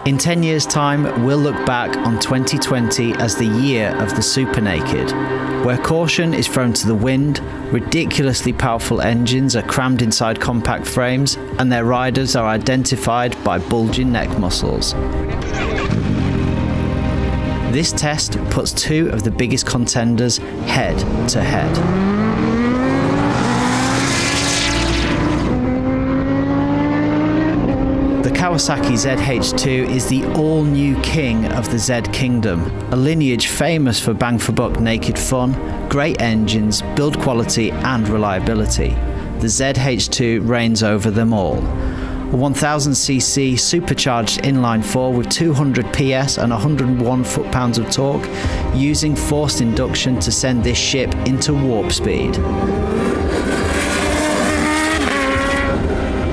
In 10 years' time, we'll look back on 2020 as the year of the Super Naked, where caution is thrown to the wind, ridiculously powerful engines are crammed inside compact frames, and their riders are identified by bulging neck muscles. This test puts two of the biggest contenders head to head. The Kawasaki Zh2 is the all-new king of the Z Kingdom, a lineage famous for bang-for-buck naked fun, great engines, build quality and reliability. The Zh2 reigns over them all. A 1000cc supercharged inline-4 with 200 PS and 101 foot-pounds of torque, using forced induction to send this ship into warp speed.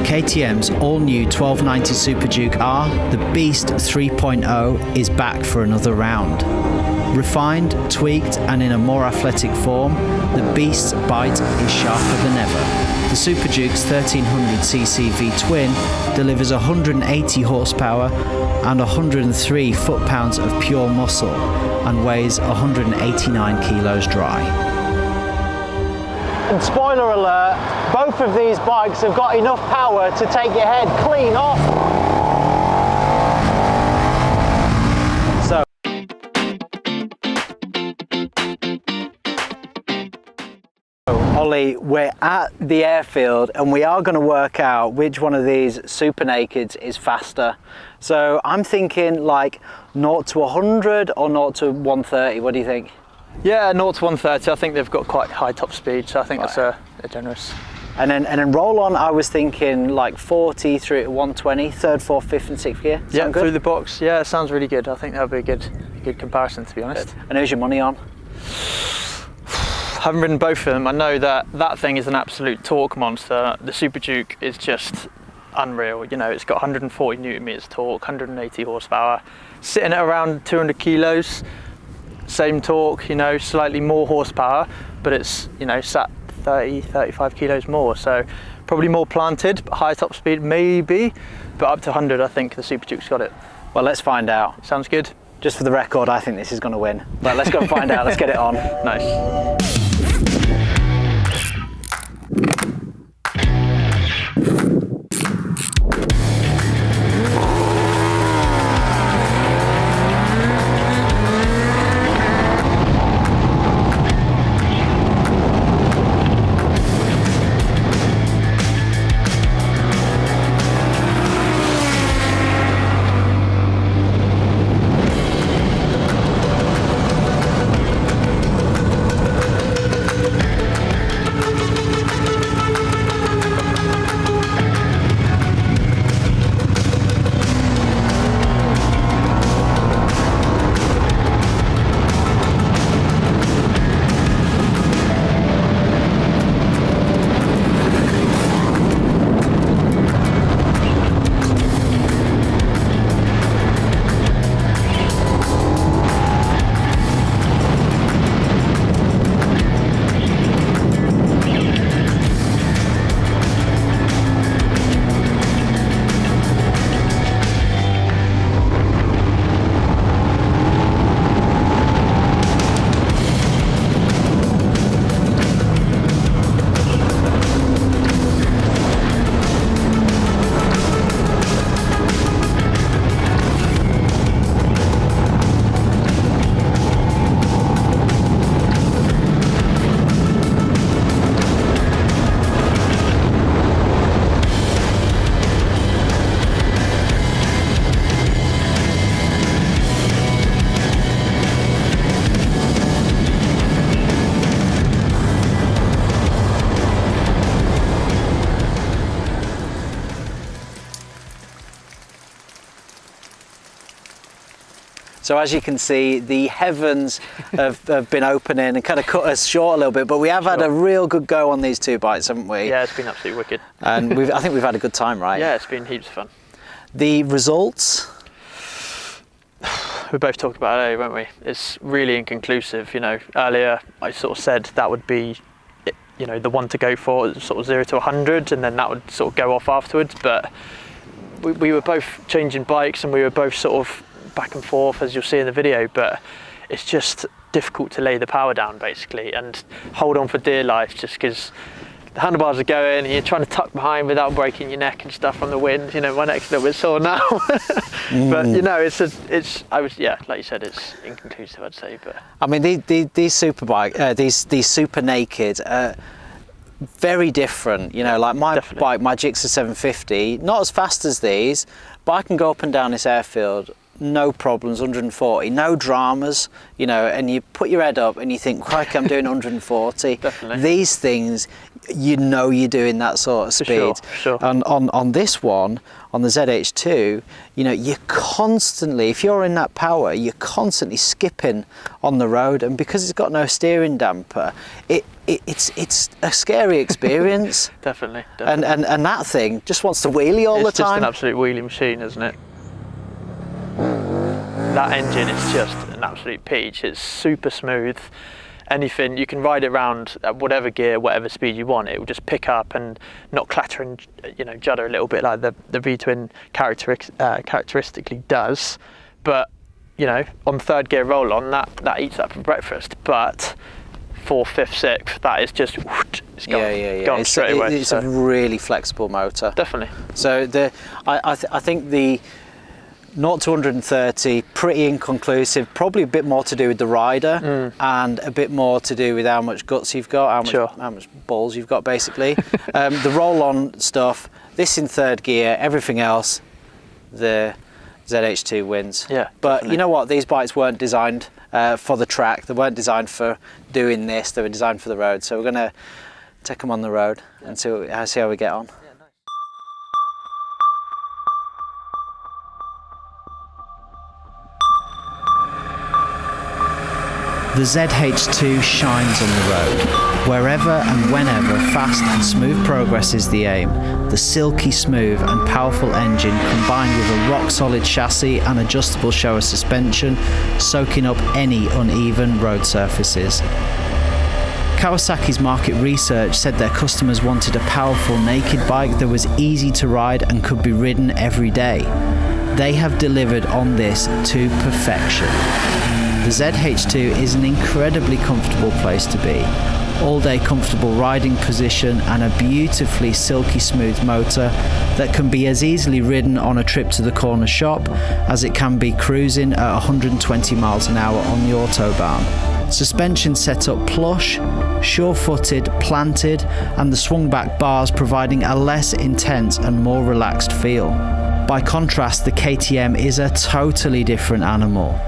KTM's all-new 1290 Super Duke R, the Beast 3.0, is back for another round. Refined, tweaked, and in a more athletic form, the Beast's bite is sharper than ever. The Super Duke's 1300cc V-twin delivers 180 horsepower and 103 foot-pounds of pure muscle and weighs 189 kilos dry. And spoiler alert, both of these bikes have got enough power to take your head clean off. So, Ollie, we're at the airfield and we are going to work out which one of these Super Nakeds is faster. So I'm thinking like 0 to 100 or 0 to 130, what do you think? Yeah, 0 to 130. I think they've got quite high top speed, so I think that's a generous. And then roll on, I was thinking like 40 through to 120, third, fourth, fifth and sixth gear. Yeah, through the box. Yeah, sounds really good. I think that'll be a good comparison, to be honest. Good. And who's your money on? I haven't ridden both of them. I know that thing is an absolute torque monster. The Super Duke is just unreal. You know, it's got 140 Newton meters torque, 180 horsepower, sitting at around 200 kilos. Same torque, you know, slightly more horsepower, but it's, you know, sat 30, 35 kilos more. So probably more planted, but high top speed maybe, but up to 100, I think the Super Duke's got it. Well, let's find out. Sounds good. Just for the record, I think this is going to win. But let's go and find out. Let's get it on. Nice. So as you can see, the heavens have been opening and kind of cut us short a little bit, but we have had a real good go on these two bikes, haven't we? Yeah, it's been absolutely wicked. And I think we've had a good time, right? Yeah, it's been heaps of fun. The results? We both talked about it earlier, weren't we? It's really inconclusive. You know, earlier I sort of said that would be, you know, the one to go for, sort of 0 to 100, and then that would sort of go off afterwards. But we were both changing bikes and we were both sort of back and forth, as you'll see in the video, but it's just difficult to lay the power down basically and hold on for dear life, just because the handlebars are going and you're trying to tuck behind without breaking your neck and stuff from the wind. You know, my neck's a little bit sore now. But you know, like you said, it's inconclusive, I'd say. But I mean, these super naked are very different. You know, like my Definitely. bike, my Gixxer 750, not as fast as these, but I can go up and down this airfield, no problems, 140, no dramas, you know, and you put your head up and you think, crikey, I'm doing 140. Definitely. These things, you know you're doing that sort of speed. For sure. And on this one, on the ZH2, you know, you're constantly, if you're in that power, you're constantly skipping on the road, and because it's got no steering damper, it's a scary experience. Definitely. And that thing just wants to wheelie all the It's just time. an absolute wheelie machine, isn't it? That engine is just an absolute peach. It's super smooth. Anything, you can ride it around at whatever gear, whatever speed you want. It will just pick up and not clatter and, you know, judder a little bit like the V-twin characteristically does. But, you know, on third gear roll on, that eats up for breakfast. But fourth, fifth, sixth, that is just, it's gone, gone straight away. It's a really flexible motor. Definitely. So I think the 0 to 130, pretty inconclusive, probably a bit more to do with the rider and a bit more to do with how much guts you've got, how much balls you've got basically. The roll-on stuff, this in third gear, everything else, the ZH2 wins. Yeah, but definitely. you know what, these bikes weren't designed for the track, they weren't designed for doing this, they were designed for the road. So we're going to take them on the road and see how we get on. The ZH2 shines on the road. Wherever and whenever fast and smooth progress is the aim, the silky smooth and powerful engine combined with a rock-solid chassis and adjustable shower suspension, soaking up any uneven road surfaces. Kawasaki's market research said their customers wanted a powerful naked bike that was easy to ride and could be ridden every day. They have delivered on this to perfection. The ZH2 is an incredibly comfortable place to be. All-day comfortable riding position and a beautifully silky smooth motor that can be as easily ridden on a trip to the corner shop as it can be cruising at 120 miles an hour on the Autobahn. Suspension set up plush, sure-footed, planted, and the swung-back bars providing a less intense and more relaxed feel. By contrast, the KTM is a totally different animal.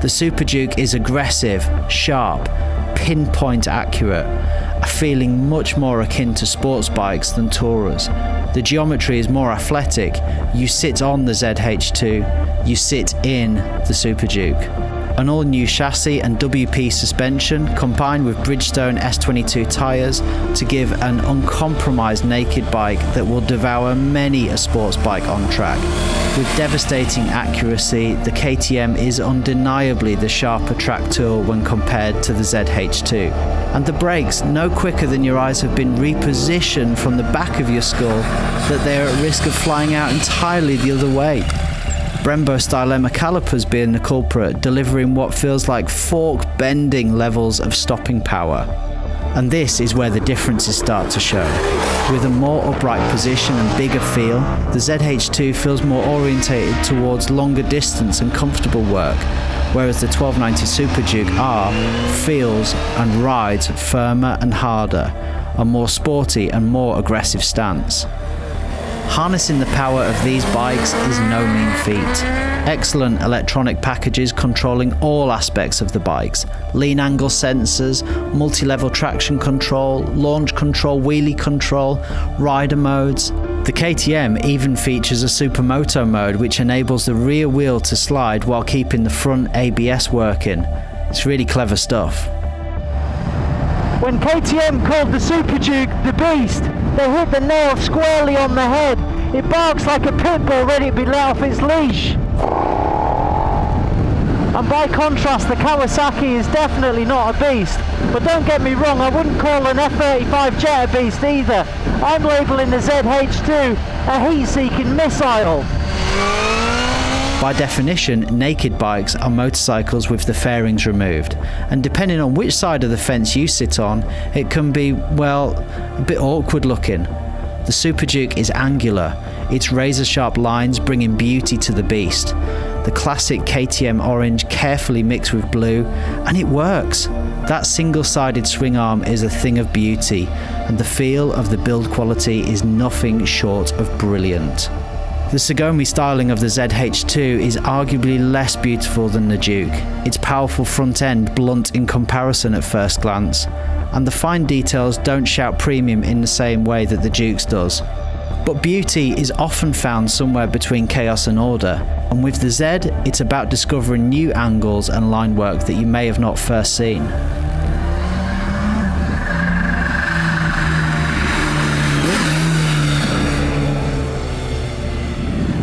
The Super Duke is aggressive, sharp, pinpoint accurate, a feeling much more akin to sports bikes than tourers. The geometry is more athletic. You sit on the ZH2, you sit in the Super Duke. An all-new chassis and WP suspension combined with Bridgestone S22 tyres to give an uncompromised naked bike that will devour many a sports bike on track. With devastating accuracy, the KTM is undeniably the sharper track tool when compared to the ZH2. And the brakes, no quicker than your eyes have been repositioned from the back of your skull that they are at risk of flying out entirely the other way. Brembo Stylema calipers being the culprit, delivering what feels like fork-bending levels of stopping power. And this is where the differences start to show. With a more upright position and bigger feel, the ZH2 feels more orientated towards longer distance and comfortable work, whereas the 1290 Super Duke feels and rides firmer and harder, a more sporty and more aggressive stance. Harnessing the power of these bikes is no mean feat. Excellent electronic packages controlling all aspects of the bikes. Lean angle sensors, multi-level traction control, launch control, wheelie control, rider modes. The KTM even features a Supermoto mode which enables the rear wheel to slide while keeping the front ABS working. It's really clever stuff. When KTM called the Super Duke the Beast, they hit the nail squarely on the head. It barks like a pit bull ready to be let off its leash. And by contrast, the Kawasaki is definitely not a beast. But don't get me wrong, I wouldn't call an F35 Jet a beast either. I'm labelling the ZH2 a heat-seeking missile. By definition, naked bikes are motorcycles with the fairings removed, and depending on which side of the fence you sit on, it can be, well, a bit awkward looking. The Super Duke is angular, its razor-sharp lines bringing beauty to the beast. The classic KTM orange carefully mixed with blue, and it works. That single-sided swing arm is a thing of beauty, and the feel of the build quality is nothing short of brilliant. The Tsugomi styling of the ZH2 is arguably less beautiful than the Duke, its powerful front end blunt in comparison at first glance, and the fine details don't shout premium in the same way that the Duke's does. But beauty is often found somewhere between chaos and order, and with the Z, it's about discovering new angles and line work that you may have not first seen.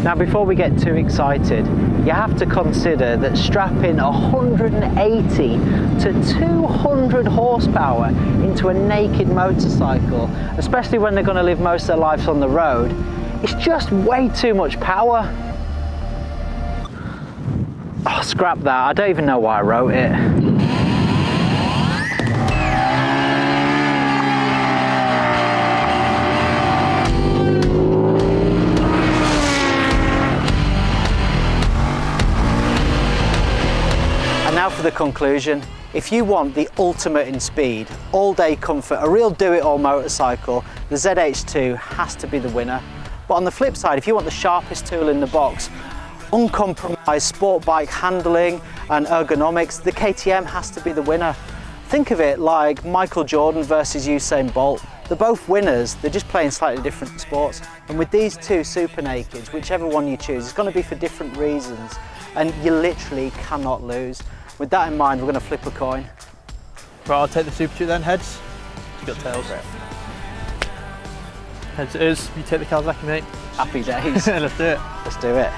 Now before we get too excited, you have to consider that strapping 180 to 200 horsepower into a naked motorcycle, especially when they're going to live most of their lives on the road, it's just way too much power. Oh, scrap that, I don't even know why I wrote it. Now for the conclusion. If you want the ultimate in speed, all-day comfort, a real do-it-all motorcycle, the ZH2 has to be the winner. But on the flip side, if you want the sharpest tool in the box, uncompromised sport bike handling and ergonomics, the KTM has to be the winner. Think of it like Michael Jordan versus Usain Bolt. They're both winners, they're just playing slightly different sports. And with these two Super Nakeds, whichever one you choose, it's going to be for different reasons, and you literally cannot lose. With that in mind, we're going to flip a coin. Right, I'll take the Super Duke then, heads. You got tails. Heads it is, you take the Kawasaki, mate. Happy days. Let's do it. Let's do it.